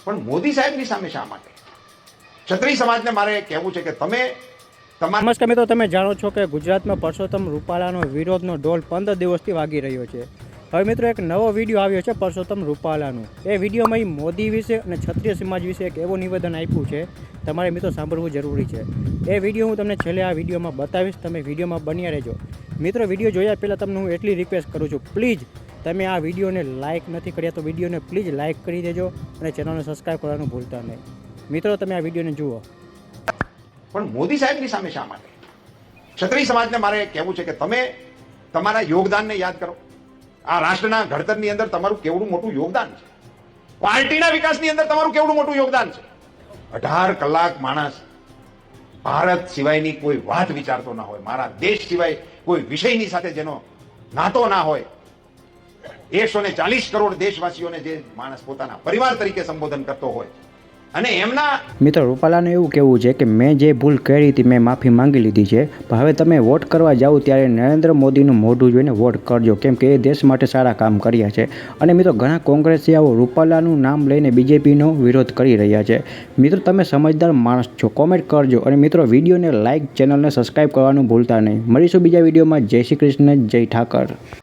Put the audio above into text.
પણ મોદી સાહેબની સામે શા માટે? ક્ષત્રિય સમાજને મારે કહેવું છે કે તમે નમસ્કાર મિત્રો, તમે જાણો છો કે ગુજરાતમાં પરસોત્તમ રૂપાલાનો વિરોધનો ઢોલ 15 દિવસથી વાગી રહ્યો છે. હવે મિત્રો એક નવો વિડીયો આવ્યો છે પરસોત્તમ રૂપાલાનું. એ વિડીયોમાં મોદી વિશે અને ક્ષત્રિય સમાજ વિશે એક એવું નિવેદન આપ્યું છે, તમારે મિત્રો સાંભળવું જરૂરી છે. એ વિડીયો હું તમને છેલ્લે આ વિડીયોમાં બતાવીશ, તમે વિડીયોમાં બન્યા રહેજો. મિત્રો વિડીયો જોયા પહેલાં તમને હું એટલી રિક્વેસ્ટ કરું છું, પ્લીઝ તમે આ વિડીયોને લાઇક નથી કર્યા તો વિડીયોને પ્લીઝ લાઇક કરી દેજો અને ચેનલને સબસ્ક્રાઈબ કરવાનું ભૂલતા નહીં. મિત્રો તમે આ વિડીયોને જુઓ. પણ મોદી સાહેબની સામે શા માટે? ક્ષત્રિય સમાજને મારે કહેવું છે કે તમે તમારા યોગદાનને યાદ કરો. આ રાષ્ટ્રના ઘડતરની અંદર તમારું કેવડું મોટું યોગદાન છે. પાર્ટીના વિકાસની અંદર તમારું કેવડું મોટું યોગદાન છે. 18 કલાક માણસ ભારત સિવાયની કોઈ વાત વિચારતો ના હોય, મારા દેશ સિવાય કોઈ વિષયની સાથે જેનો નાતો ના હોય, 140 કરોડ દેશવાસીઓને જે માણસ પોતાના પરિવાર તરીકે સંબોધન કરતો હોય અને એમના મિત્રો રૂપાલાનું એવું કહેવું છે કે મેં જે ભૂલ કરી હતી મેં માફી માંગી લીધી છે, પણ હવે તમે વોટ કરવા જાઓ ત્યારે નરેન્દ્ર મોદીનું મોઢું જોઈને વોટ કરજો, કેમ કે એ દેશ માટે સારા કામ કર્યા છે. અને મિત્રો ઘણા કોંગ્રેસીઓ રૂપાલાનું નામ લઈને બીજેપીનો વિરોધ કરી રહ્યા છે. મિત્રો તમે સમજદાર માણસ છો, કોમેન્ટ કરજો અને મિત્રો વિડીયોને લાઇક, ચેનલને સબસ્ક્રાઈબ કરવાનું ભૂલતા નહીં. મળીશું બીજા વિડીયોમાં. જય શ્રી કૃષ્ણ, જય ઠાકર.